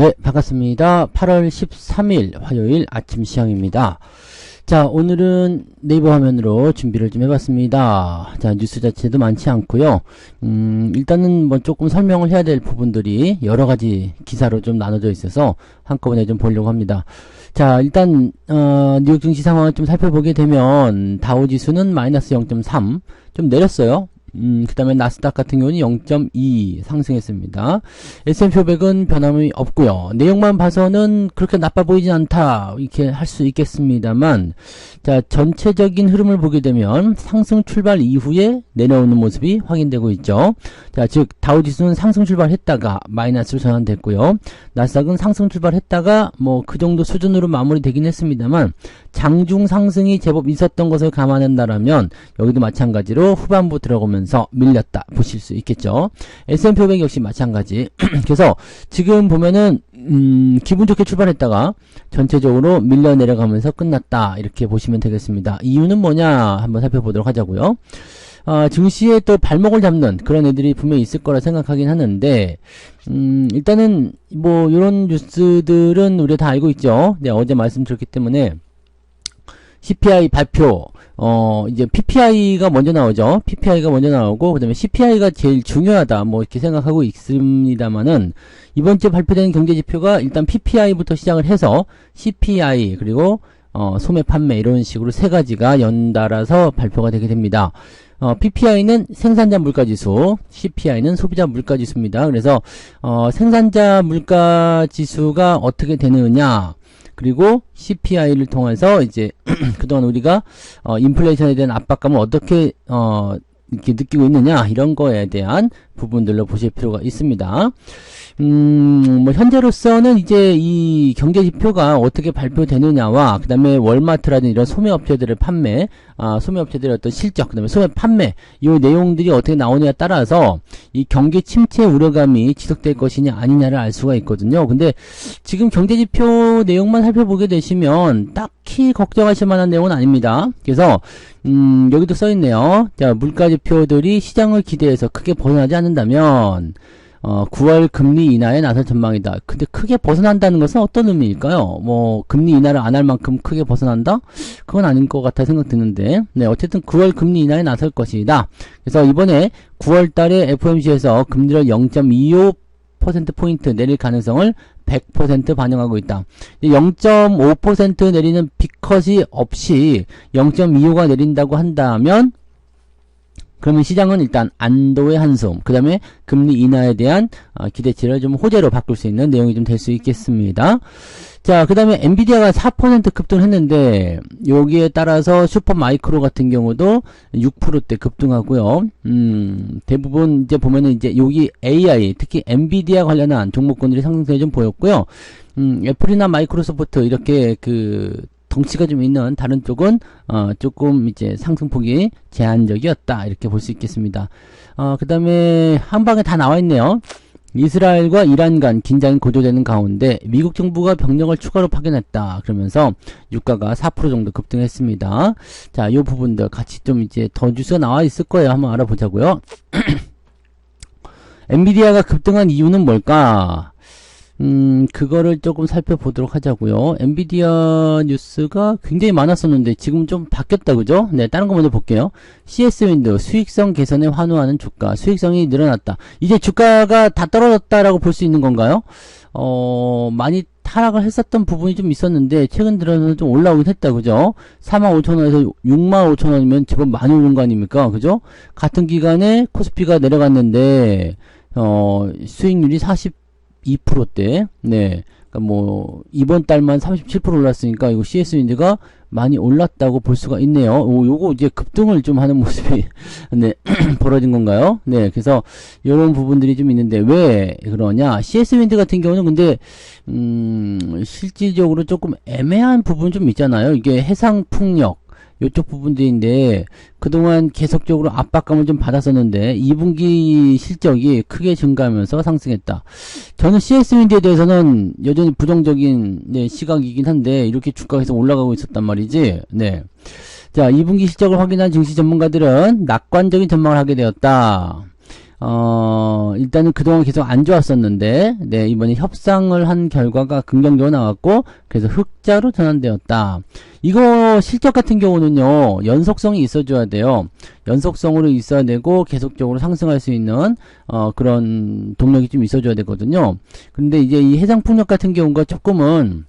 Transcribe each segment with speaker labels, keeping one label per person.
Speaker 1: 네, 반갑습니다. 8월 13일 화요일 아침 시황입니다. 자, 오늘은 네이버 화면으로 준비를 좀 해봤습니다. 자, 뉴스 자체도 많지 않고요. 일단은 뭐 조금 설명을 해야 될 부분들이 여러 가지 기사로 좀 나눠져 있어서 한꺼번에 좀 보려고 합니다. 자, 일단 뉴욕 증시 상황을 좀 살펴보게 되면 다우 지수는 마이너스 0.3 좀 내렸어요. 그 다음에 나스닥 같은 경우는 0.2 상승했습니다. S&P 500은 변함이 없고요. 내용만 봐서는 그렇게 나빠 보이진 않다 이렇게 할 수 있겠습니다만, 자, 전체적인 흐름을 보게 되면 상승 출발 이후에 내려오는 모습이 확인되고 있죠. 자, 즉 다우지수는 상승 출발했다가 마이너스로 전환됐고요. 나스닥은 상승 출발했다가 뭐 그 정도 수준으로 마무리되긴 했습니다만, 장중 상승이 제법 있었던 것을 감안한다라면 여기도 마찬가지로 후반부 들어오면서 밀렸다 보실 수 있겠죠. S&P 500 역시 마찬가지. 그래서 지금 보면은 기분 좋게 출발했다가 전체적으로 밀려 내려가면서 끝났다 이렇게 보시면 되겠습니다. 이유는 뭐냐 한번 살펴보도록 하자고요. 증시에 또 발목을 잡는 그런 애들이 분명히 있을 거라 생각하긴 하는데, 일단은 뭐 이런 뉴스들은 우리가 다 알고 있죠. 네, 어제 말씀드렸기 때문에 CPI 발표, 이제 PPI가 먼저 나오죠. PPI가 먼저 나오고, 그 다음에 CPI가 제일 중요하다, 뭐, 이렇게 생각하고 있습니다만은, 이번 주에 발표되는 경제지표가 일단 PPI부터 시작을 해서, CPI, 그리고, 소매 판매, 이런 식으로 세 가지가 연달아서 발표가 되게 됩니다. PPI는 생산자 물가지수, CPI는 소비자 물가지수입니다. 그래서, 생산자 물가지수가 어떻게 되느냐, 그리고 CPI를 통해서 이제 그동안 우리가 인플레이션에 대한 압박감을 어떻게 이렇게 느끼고 있느냐 이런 거에 대한 부분들로 보실 필요가 있습니다. 뭐 현재로서는 이제 이 경제 지표가 어떻게 발표되느냐와 그 다음에 월마트라든지 이런 소매업체들의 판매, 소매업체들의 어떤 실적, 그 다음에 소매 판매 이 내용들이 어떻게 나오느냐에 따라서 이 경기 침체 우려감이 지속될 것이냐 아니냐를 알 수가 있거든요. 근데 지금 경제 지표 내용만 살펴보게 되시면 딱히 걱정하실 만한 내용은 아닙니다. 그래서 여기도 써있네요. 자, 물가지표들이 시장을 기대해서 크게 벗어나지 않는다면 9월 금리 인하에 나설 전망이다. 근데 크게 벗어난다는 것은 어떤 의미일까요? 뭐 금리 인하를 안 할 만큼 크게 벗어난다? 그건 아닌 것 같아 생각 드는데, 네, 어쨌든 9월 금리 인하에 나설 것이다. 그래서 이번에 9월 달에 FOMC에서 금리를 0.25%포인트 내릴 가능성을 100% 반영하고 있다. 0.5% 내리는 빅컷이 없이 0.25가 내린다고 한다면, 그러면 시장은 일단 안도의 한숨, 그 다음에 금리 인하에 대한 기대치를 좀 호재로 바꿀 수 있는 내용이 좀 될 수 있겠습니다. 자, 그 다음에 엔비디아가 4% 급등했는데 여기에 따라서 슈퍼마이크로 같은 경우도 6%대 급등하고요. 대부분 이제 보면은 이제 여기 AI, 특히 엔비디아 관련한 종목군들이 상승세를 좀 보였고요. 애플이나 마이크로소프트 이렇게 덩치가 좀 있는 다른 쪽은 조금 이제 상승폭이 제한적이었다 이렇게 볼 수 있겠습니다. 그 다음에 한 방에 다 나와 있네요. 이스라엘과 이란 간 긴장이 고조되는 가운데 미국 정부가 병력을 추가로 파견했다 그러면서 유가가 4% 정도 급등했습니다. 자, 이 부분들 같이 좀 이제 더 뉴스가 나와 있을 거예요. 한번 알아보자고요. 엔비디아가 급등한 이유는 뭘까? 그거를 조금 살펴보도록 하자고요. 엔비디아 뉴스가 굉장히 많았었는데 지금 좀 바뀌었다, 그죠? 네, 다른 거 먼저 볼게요. CS 윈드 수익성 개선에 환호하는 주가, 수익성이 늘어났다. 이제 주가가 다 떨어졌다라고 볼 수 있는 건가요? 많이 하락을 했었던 부분이 좀 있었는데 최근 들어서 좀 올라오긴 했다, 그죠? 45,000원에서 65,000원이면 제법 많이 오른 거 아닙니까? 그죠? 같은 기간에 코스피가 내려갔는데 수익률이 2%대, 네. 그러니까 뭐, 이번 달만 37% 올랐으니까, 이거 CS 윈드가 많이 올랐다고 볼 수가 있네요. 요거 이제 급등을 좀 하는 모습이, 네, 벌어진 건가요? 네. 그래서, 요런 부분들이 좀 있는데, 왜 그러냐. CS 윈드 같은 경우는 근데, 실질적으로 조금 애매한 부분 좀 있잖아요. 이게 해상풍력, 요쪽 부분들인데 그동안 계속적으로 압박감을 좀 받았었는데 2분기 실적이 크게 증가하면서 상승했다. 저는 CS윈드에 대해서는 여전히 부정적인 시각이긴 한데 이렇게 주가가 계속 올라가고 있었단 말이지. 네. 자, 2분기 실적을 확인한 증시 전문가들은 낙관적인 전망을 하게 되었다. 일단은 그동안 계속 안 좋았었는데, 네, 이번에 협상을 한 결과가 긍정적으로 나왔고, 그래서 흑자로 전환되었다. 이거 실적 같은 경우는요, 연속성이 있어줘야 돼요. 연속성으로 있어야 되고, 계속적으로 상승할 수 있는, 그런 동력이 좀 있어줘야 되거든요. 근데 이제 이 해상풍력 같은 경우가 조금은,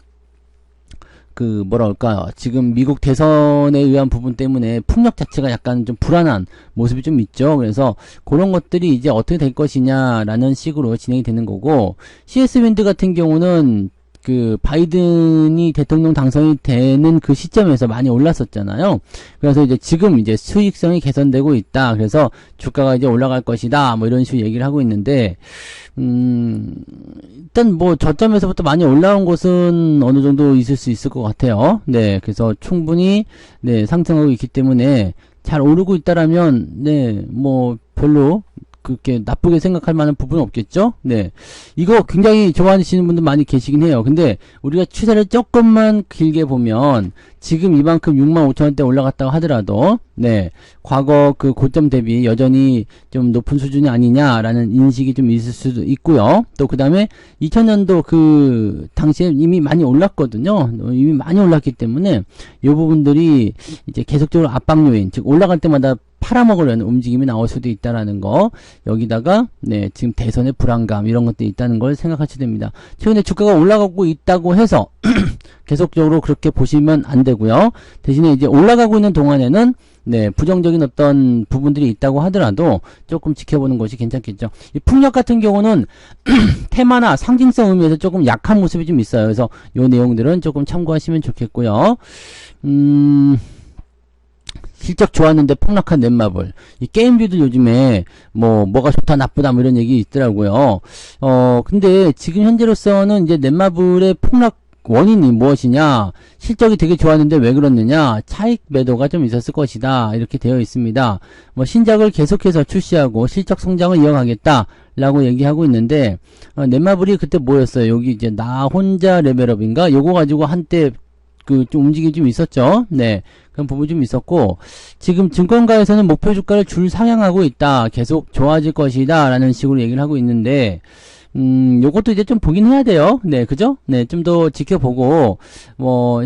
Speaker 1: 뭐랄까, 지금 미국 대선에 의한 부분 때문에 풍력 자체가 약간 좀 불안한 모습이 좀 있죠. 그래서 그런 것들이 이제 어떻게 될 것이냐라는 식으로 진행이 되는 거고, CS 윈드 같은 경우는 바이든이 대통령 당선이 되는 그 시점에서 많이 올랐었잖아요. 그래서 이제 지금 이제 수익성이 개선되고 있다. 그래서 주가가 이제 올라갈 것이다. 뭐 이런 식으로 얘기를 하고 있는데, 일단 뭐 저점에서부터 많이 올라온 곳은 어느 정도 있을 수 있을 것 같아요. 네, 그래서 충분히, 네, 상승하고 있기 때문에 잘 오르고 있다라면, 네, 뭐 별로 그렇게 나쁘게 생각할 만한 부분은 없겠죠? 네. 이거 굉장히 좋아하시는 분들 많이 계시긴 해요. 근데 우리가 추세를 조금만 길게 보면 지금 이만큼 65,000원대 올라갔다고 하더라도 네. 과거 그 고점 대비 여전히 좀 높은 수준이 아니냐라는 인식이 좀 있을 수도 있고요. 또 그다음에 2000년도 그 당시에 이미 많이 올랐거든요. 이미 많이 올랐기 때문에 이 부분들이 이제 계속적으로 압박 요인, 즉 올라갈 때마다 팔아먹으려는 움직임이 나올 수도 있다라는 거. 여기다가 네, 지금 대선의 불안감 이런 것들이 있다는 걸 생각하셔야 됩니다. 최근에 주가가 올라가고 있다고 해서 계속적으로 그렇게 보시면 안 되고요. 대신에 이제 올라가고 있는 동안에는 네, 부정적인 어떤 부분들이 있다고 하더라도 조금 지켜보는 것이 괜찮겠죠. 이 풍력 같은 경우는 테마나 상징성 의미에서 조금 약한 모습이 좀 있어요. 그래서 요 내용들은 조금 참고하시면 좋겠고요. 실적 좋았는데 폭락한 넷마블. 이 게임주들 요즘에 뭐가 좋다 나쁘다 뭐 이런 얘기 있더라고요. 근데 지금 현재로서는 이제 넷마블의 폭락 원인이 무엇이냐? 실적이 되게 좋았는데 왜 그렇느냐? 차익 매도가 좀 있었을 것이다. 이렇게 되어 있습니다. 뭐 신작을 계속해서 출시하고 실적 성장을 이어가겠다. 라고 얘기하고 있는데 넷마블이 그때 뭐였어요? 여기 이제 나 혼자 레벨업인가? 요거 가지고 한때 좀 움직임이 좀 있었죠. 네. 그런 부분이 좀 있었고, 지금 증권가에서는 목표 주가를 줄 상향하고 있다. 계속 좋아질 것이다. 라는 식으로 얘기를 하고 있는데, 요것도 이제 좀 보긴 해야 돼요. 네, 그죠? 네, 좀 더 지켜보고,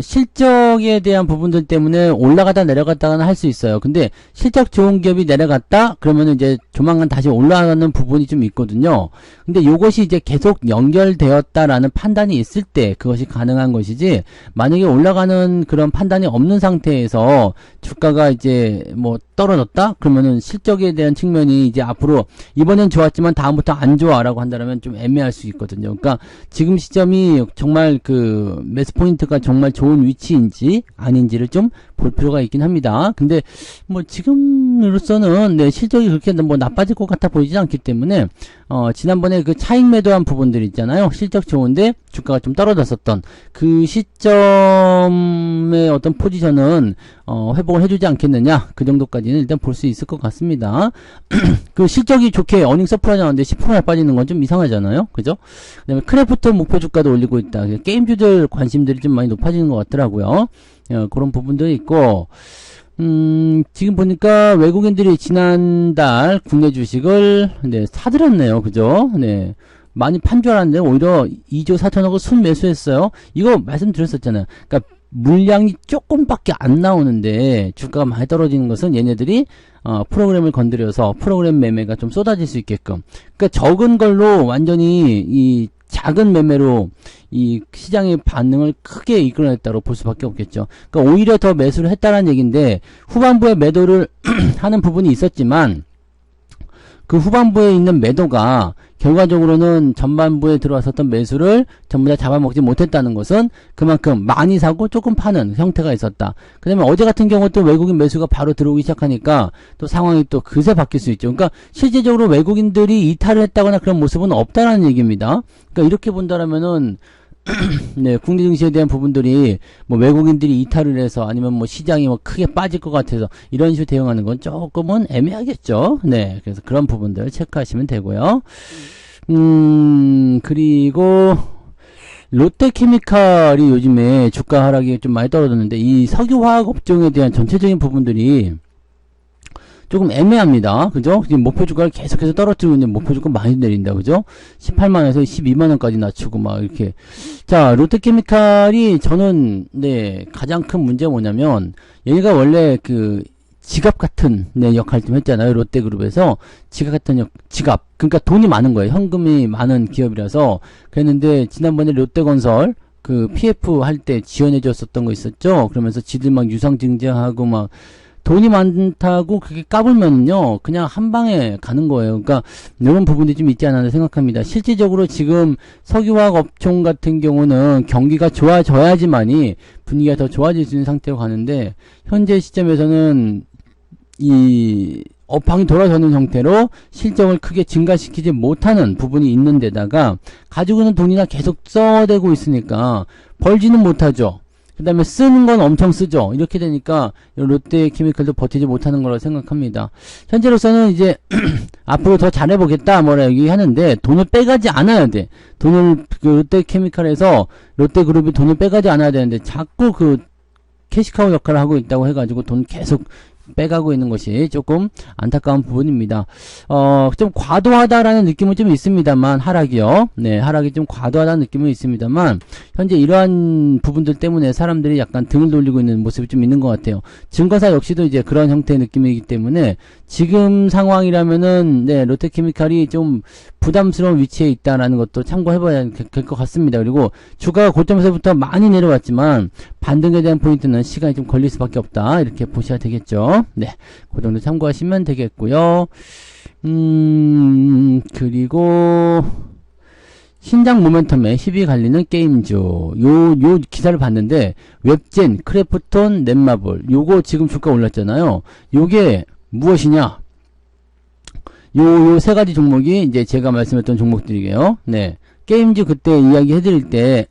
Speaker 1: 실적에 대한 부분들 때문에 올라가다 내려갔다가는 할 수 있어요. 근데 실적 좋은 기업이 내려갔다? 그러면은 이제 조만간 다시 올라가는 부분이 좀 있거든요. 근데 요것이 이제 계속 연결되었다라는 판단이 있을 때 그것이 가능한 것이지, 만약에 올라가는 그런 판단이 없는 상태에서 주가가 이제 떨어졌다? 그러면은 실적에 대한 측면이 이제 앞으로 이번엔 좋았지만 다음부터 안 좋아라고 한다면 좀 애매할 수 있거든요. 그러니까 지금 시점이 정말 매수 포인트가 정말 좋은 위치인지 아닌지를 좀 볼 필요가 있긴 합니다. 근데 지금으로서는 네, 실적이 그렇게 나빠질 것 같아 보이지 않기 때문에 지난번에 그 차익 매도한 부분들 있잖아요. 실적 좋은데 주가가 좀 떨어졌었던 그 시점의 어떤 포지션은 회복을 해주지 않겠느냐, 그 정도까지는 일단 볼 수 있을 것 같습니다. 그 실적이 좋게 어닝 서프라이즈 나왔는데 10%나 빠지는 건 좀 이상하잖아요. 그죠? 그 다음에 크래프트 목표 주가도 올리고 있다. 게임주들 관심들이 좀 많이 높아지는 것 같더라고요. 그런 부분도 있고, 지금 보니까 외국인들이 지난달 국내 주식을 네, 사들였네요. 그죠? 네. 많이 판 줄 알았는데 오히려 2조 4천억을 순매수했어요. 이거 말씀드렸었잖아요. 그러니까 물량이 조금밖에 안 나오는데 주가가 많이 떨어지는 것은 얘네들이 프로그램을 건드려서 프로그램 매매가 좀 쏟아질 수 있게끔, 그러니까 적은 걸로 완전히 이 작은 매매로 이 시장의 반응을 크게 이끌어냈다고 볼 수밖에 없겠죠. 그러니까 오히려 더 매수를 했다는 얘기인데, 후반부에 매도를 하는 부분이 있었지만 그 후반부에 있는 매도가 결과적으로는 전반부에 들어왔었던 매수를 전부 다 잡아먹지 못했다는 것은 그만큼 많이 사고 조금 파는 형태가 있었다. 그 다음에 어제 같은 경우 또 외국인 매수가 바로 들어오기 시작하니까 또 상황이 또 그새 바뀔 수 있죠. 그러니까 실제적으로 외국인들이 이탈을 했다거나 그런 모습은 없다라는 얘기입니다. 그러니까 이렇게 본다라면은 네, 국내 증시에 대한 부분들이 외국인들이 이탈을 해서 아니면 시장이 크게 빠질 것 같아서 이런 식으로 대응하는 건 조금은 애매하겠죠. 네, 그래서 그런 부분들 체크하시면 되고요. 그리고 롯데케미칼이 요즘에 주가 하락이 좀 많이 떨어졌는데, 이 석유화학 업종에 대한 전체적인 부분들이 조금 애매합니다. 그죠? 지금 목표 주가를 계속해서 떨어뜨리고 있는데 목표 주가 많이 내린다. 그죠? 18만원에서 12만원까지 낮추고 막 이렇게. 자, 롯데케미칼이 저는, 네, 가장 큰 문제가 뭐냐면, 얘가 원래 그, 지갑 같은, 네, 역할 좀 했잖아요. 롯데그룹에서. 지갑 같은 지갑. 그러니까 돈이 많은 거예요. 현금이 많은 기업이라서. 그랬는데, 지난번에 롯데건설, 그, PF 할 때 지원해 줬었던 거 있었죠? 그러면서 지들 막 유상증자하고 막, 돈이 많다고 그게 까불면요, 그냥 한 방에 가는 거예요. 그러니까, 이런 부분이 좀 있지 않나 생각합니다. 실질적으로 지금 석유화학 업종 같은 경우는 경기가 좋아져야지만이 분위기가 더 좋아질 수 있는 상태로 가는데, 현재 시점에서는 이 업황이 돌아서는 형태로 실적을 크게 증가시키지 못하는 부분이 있는 데다가 가지고 있는 돈이나 계속 써대고 있으니까 벌지는 못하죠. 그 다음에 쓰는 건 엄청 쓰죠. 이렇게 되니까 롯데케미칼도 버티지 못하는 거라고 생각합니다. 현재로서는 이제 앞으로 더 잘해보겠다 뭐라 얘기하는데 돈을 빼가지 않아야 돼. 돈을 그 롯데케미칼에서 롯데그룹이 돈을 빼가지 않아야 되는데 자꾸 그 캐시카우 역할을 하고 있다고 해가지고 돈 계속 빼가고 있는 것이 조금 안타까운 부분입니다. 좀 과도하다라는 느낌은 좀 있습니다만, 하락이요. 네, 하락이 좀 과도하다는 느낌은 있습니다만, 현재 이러한 부분들 때문에 사람들이 약간 등을 돌리고 있는 모습이 좀 있는 것 같아요. 증거사 역시도 이제 그런 형태의 느낌이기 때문에, 지금 상황이라면은, 네, 롯데케미칼이 좀 부담스러운 위치에 있다라는 것도 참고해봐야 될 것 같습니다. 그리고 주가가 고점에서부터 많이 내려왔지만, 반등에 대한 포인트는 시간이 좀 걸릴 수밖에 없다. 이렇게 보셔야 되겠죠. 네, 그 정도 참고하시면 되겠고요. 그리고 신장 모멘텀에 힘이 갈리는 게임주. 요 기사를 봤는데 웹젠, 크래프톤, 넷마블 요거 지금 주가 올랐잖아요. 요게 무엇이냐? 요 세 가지 종목이 이제 제가 말씀했던 종목들이게요. 네. 게임주 그때 이야기 해드릴 때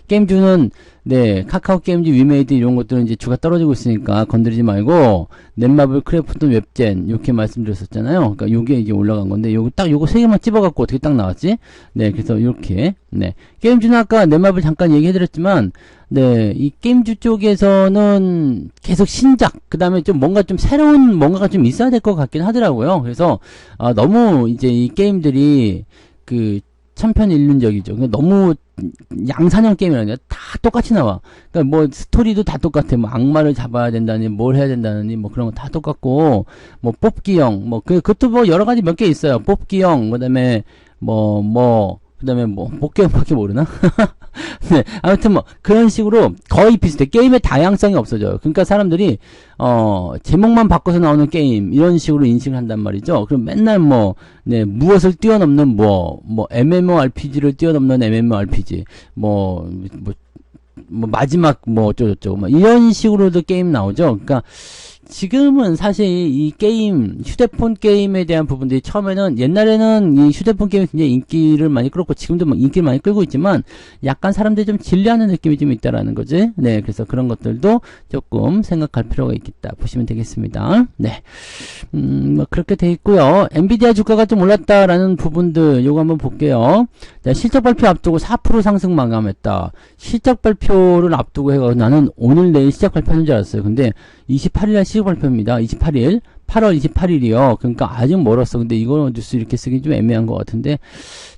Speaker 1: 게임주는 네, 카카오 게임즈, 위메이드 이런 것들은 이제 주가 떨어지고 있으니까 건드리지 말고 넷마블, 크래프톤, 웹젠 이렇게 말씀드렸었잖아요. 그러니까 요게 이제 올라간 건데 요거 세 개만 찝어갖고 어떻게 딱 나왔지? 네, 그래서 이렇게 네, 게임주는 아까 넷마블 잠깐 얘기해드렸지만 네, 이 게임주 쪽에서는 계속 신작, 그 다음에 좀 뭔가 좀 새로운 뭔가가 좀 있어야 될 것 같긴 하더라고요. 그래서 너무 이제 이 게임들이 그 천편일률적이죠. 그러니까 너무 양산형 게임이라는 다 똑같이 나와. 그러니까 뭐 스토리도 다 똑같아. 뭐 악마를 잡아야 된다니, 뭘 해야 된다니, 뭐 그런 거 다 똑같고, 뭐 뽑기형, 뭐 그것도 뭐 여러 가지 몇 개 있어요. 뽑기형, 그다음에 그다음에 뭐 복귀형밖에 모르나? 네, 아무튼 뭐 그런 식으로 거의 비슷해. 게임의 다양성이 없어져요. 그러니까 사람들이 제목만 바꿔서 나오는 게임 이런 식으로 인식을 한단 말이죠. 그럼 맨날 네, 무엇을 뛰어넘는 MMORPG를 뛰어넘는 MMORPG 마지막 어쩌고저쩌고 이런 식으로도 게임 나오죠. 그러니까 지금은 사실 이 게임, 휴대폰 게임에 대한 부분들이 처음에는, 옛날에는 이 휴대폰 게임이 굉장히 인기를 많이 끌었고, 지금도 인기를 많이 끌고 있지만, 약간 사람들이 좀 질려하는 느낌이 좀 있다라는 거지. 네, 그래서 그런 것들도 조금 생각할 필요가 있겠다 보시면 되겠습니다. 네. 그렇게 돼 있고요. 엔비디아 주가가 좀 올랐다라는 부분들, 요거 한번 볼게요. 자, 실적 발표 앞두고 4% 상승 마감했다. 실적 발표를 앞두고 해가지고 나는 오늘 내일 시작 발표하는 줄 알았어요. 근데 28일날 시작 발표입니다. 28일. 8월 28일이요. 그러니까 아직 멀었어. 근데 이거 뉴스 이렇게 쓰기 좀 애매한 것 같은데.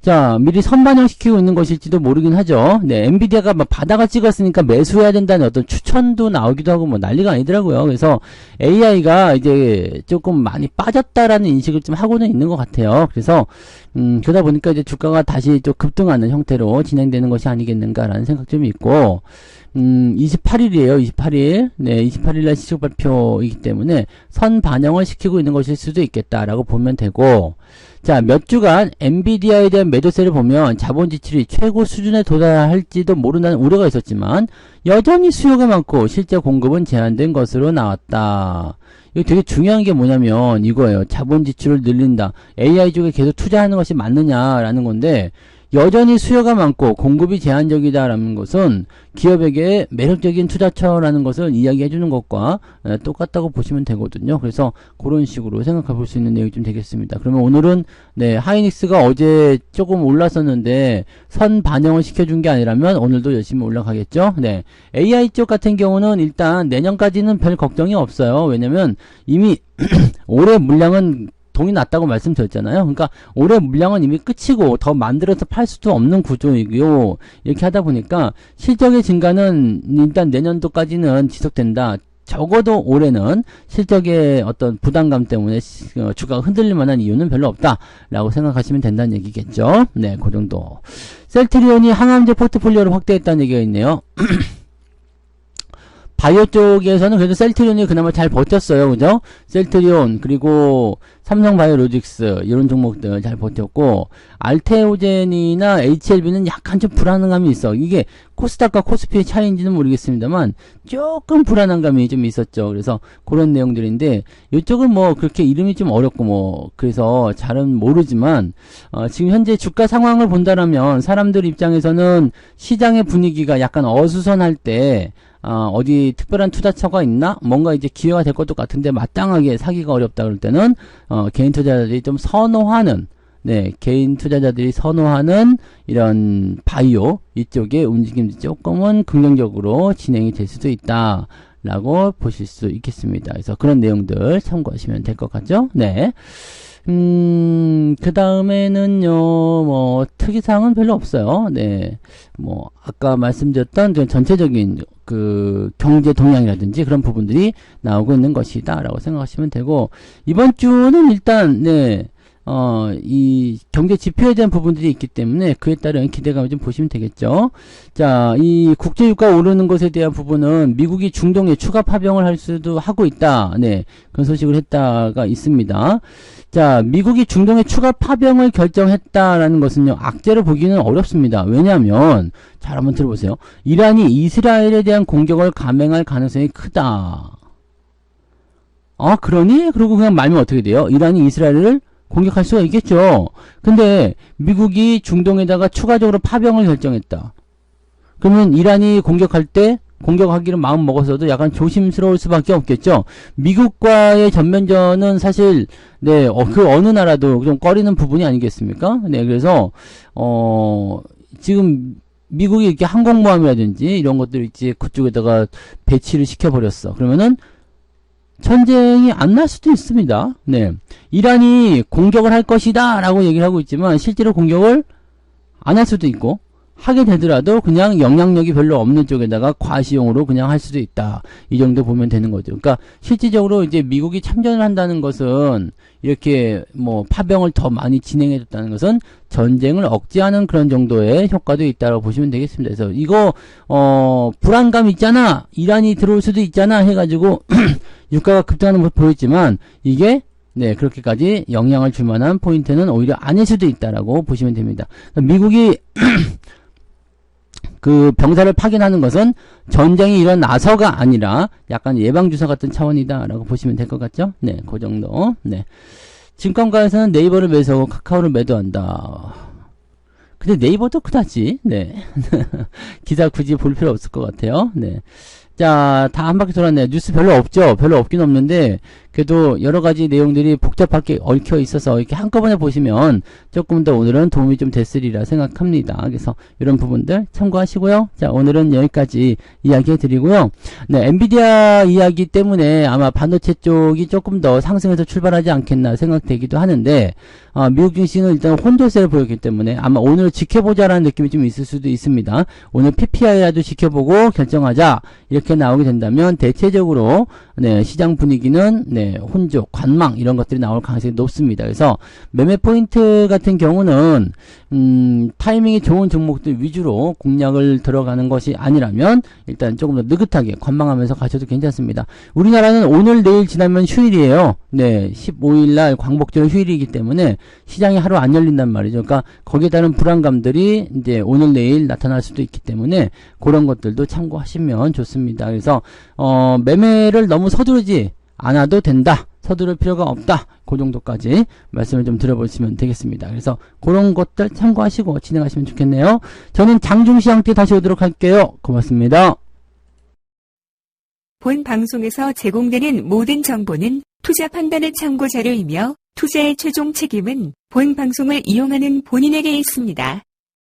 Speaker 1: 자, 미리 선반영시키고 있는 것일지도 모르긴 하죠. 네, 엔비디아가 막 바닥을 찍었으니까 매수해야 된다는 어떤 추천도 나오기도 하고 뭐 난리가 아니더라고요. 그래서 AI가 이제 조금 많이 빠졌다라는 인식을 좀 하고는 있는 것 같아요. 그래서, 그러다 보니까 이제 주가가 다시 좀 급등하는 형태로 진행되는 것이 아니겠는가라는 생각 좀 있고, 28일이에요. 28일. 네, 28일날 시적 발표이기 때문에 선 반영을 시키고 있는 것일 수도 있겠다라고 보면 되고, 자, 몇 주간 엔비디아에 대한 매도세를 보면 자본 지출이 최고 수준에 도달할지도 모른다는 우려가 있었지만 여전히 수요가 많고 실제 공급은 제한된 것으로 나왔다. 이거 되게 중요한 게 뭐냐면 이거예요. 자본 지출을 늘린다. AI 쪽에 계속 투자하는 것이 맞느냐라는 건데, 여전히 수요가 많고 공급이 제한적이다라는 것은 기업에게 매력적인 투자처라는 것을 이야기해 주는 것과 똑같다고 보시면 되거든요. 그래서 그런 식으로 생각해 볼 수 있는 내용이 좀 되겠습니다. 그러면 오늘은 네, 하이닉스가 어제 조금 올랐었는데 선 반영을 시켜준 게 아니라면 오늘도 열심히 올라가겠죠. 네, AI 쪽 같은 경우는 일단 내년까지는 별 걱정이 없어요. 왜냐면 이미 올해 물량은 돈이 났다고 말씀드렸잖아요. 그러니까 올해 물량은 이미 끝이고 더 만들어서 팔 수도 없는 구조이고요. 이렇게 하다 보니까 실적의 증가는 일단 내년도까지는 지속된다. 적어도 올해는 실적의 어떤 부담감 때문에 주가가 흔들릴 만한 이유는 별로 없다라고 생각하시면 된다는 얘기겠죠. 네, 그 정도. 셀트리온이 항암제 포트폴리오를 확대했다는 얘기가 있네요. 바이오 쪽에서는 그래도 셀트리온이 그나마 잘 버텼어요. 그죠? 셀트리온, 그리고 삼성바이오로직스, 이런 종목들 잘 버텼고, 알테오젠이나 HLB는 약간 좀 불안감이 있어. 이게 코스닥과 코스피의 차이인지는 모르겠습니다만, 조금 불안한 감이 좀 있었죠. 그래서 그런 내용들인데, 이쪽은 뭐 그렇게 이름이 좀 어렵고 뭐, 그래서 잘은 모르지만, 지금 현재 주가 상황을 본다라면, 사람들 입장에서는 시장의 분위기가 약간 어수선할 때, 어디 특별한 투자처가 있나? 뭔가 이제 기회가 될 것도 같은데 마땅하게 사기가 어렵다 그럴 때는 개인 투자자들이 좀 선호하는, 네, 개인 투자자들이 선호하는 이런 바이오 이쪽의 움직임이 조금은 긍정적으로 진행이 될 수도 있다 라고 보실 수 있겠습니다. 그래서 그런 내용들 참고하시면 될 것 같죠? 네. 그 다음에는요, 뭐, 특이사항은 별로 없어요. 네. 뭐, 아까 말씀드렸던 전체적인 그 경제 동향이라든지 그런 부분들이 나오고 있는 것이다 라고 생각하시면 되고, 이번 주는 일단, 네, 이 경제 지표에 대한 부분들이 있기 때문에 그에 따른 기대감을 좀 보시면 되겠죠. 자, 이 국제유가 오르는 것에 대한 부분은 미국이 중동에 추가 파병을 할 수도 하고 있다. 네, 그런 소식을 했다가 있습니다. 자, 미국이 중동에 추가 파병을 결정했다라는 것은요, 악재로 보기는 어렵습니다. 왜냐하면, 잘 한번 들어보세요. 이란이 이스라엘에 대한 공격을 감행할 가능성이 크다. 그러니? 그러고 그냥 말면 어떻게 돼요? 이란이 이스라엘을 공격할 수가 있겠죠. 근데 미국이 중동에다가 추가적으로 파병을 결정했다. 그러면 이란이 공격할 때 공격하기를 마음 먹어서도 약간 조심스러울 수밖에 없겠죠. 미국과의 전면전은 사실 네, 그 어느 나라도 좀 꺼리는 부분이 아니겠습니까? 네, 그래서 지금 미국이 이렇게 항공모함이라든지 이런 것들 있지 그쪽에다가 배치를 시켜버렸어. 그러면은 전쟁이 안 날 수도 있습니다. 네, 이란이 공격을 할 것이다 라고 얘기를 하고 있지만 실제로 공격을 안 할 수도 있고, 하게 되더라도 그냥 영향력이 별로 없는 쪽에다가 과시용으로 그냥 할 수도 있다. 이 정도 보면 되는 거죠. 그러니까 실질적으로 이제 미국이 참전을 한다는 것은 이렇게 뭐 파병을 더 많이 진행해 줬다는 것은 전쟁을 억제하는 그런 정도의 효과도 있다고 보시면 되겠습니다. 그래서 이거 불안감 있잖아. 이란이 들어올 수도 있잖아 해가지고 유가가 급등하는 모습 보였지만 이게 네, 그렇게까지 영향을 줄 만한 포인트는 오히려 아닐 수도 있다라고 보시면 됩니다. 그러니까 미국이 그 병사를 파견하는 것은 전쟁이 일어나서가 아니라 약간 예방주사 같은 차원이다라고 보시면 될 것 같죠? 네, 그 정도. 네. 증권가에서는 네이버를 매수하고 카카오를 매도한다. 근데 네이버도 그다지. 네. 기사 굳이 볼 필요 없을 것 같아요. 네. 자, 다 한 바퀴 돌았네요. 뉴스 별로 없죠? 별로 없긴 없는데, 그래도 여러 가지 내용들이 복잡하게 얽혀 있어서 이렇게 한꺼번에 보시면 조금 더 오늘은 도움이 좀 됐으리라 생각합니다. 그래서 이런 부분들 참고하시고요. 자, 오늘은 여기까지 이야기해 드리고요. 네, 엔비디아 이야기 때문에 아마 반도체 쪽이 조금 더 상승해서 출발하지 않겠나 생각되기도 하는데, 미국 증시는 일단 혼조세를 보였기 때문에 아마 오늘 지켜보자라는 느낌이 좀 있을 수도 있습니다. 오늘 PPI라도 지켜보고 결정하자. 이렇게 나오게 된다면 대체적으로 네, 시장 분위기는 네, 혼조, 관망 이런 것들이 나올 가능성이 높습니다. 그래서 매매 포인트 같은 경우는 타이밍이 좋은 종목들 위주로 공략을 들어가는 것이 아니라면 일단 조금 더 느긋하게 관망하면서 가셔도 괜찮습니다. 우리나라는 오늘 내일 지나면 휴일이에요. 네, 15일날 광복절 휴일이기 때문에 시장이 하루 안 열린단 말이죠. 그러니까 거기에 따른 불안감들이 이제 오늘 내일 나타날 수도 있기 때문에 그런 것들도 참고하시면 좋습니다. 그래서 매매를 너무 서두르지 않아도 된다. 서두를 필요가 없다. 그 정도까지 말씀을 좀 드려보시면 되겠습니다. 그래서 그런 것들 참고하시고 진행하시면 좋겠네요. 저는 장중시황 때 다시 오도록 할게요. 고맙습니다.
Speaker 2: 본 방송에서 제공되는 모든 정보는 투자 판단의 참고 자료이며 투자의 최종 책임은 본 방송을 이용하는 본인에게 있습니다.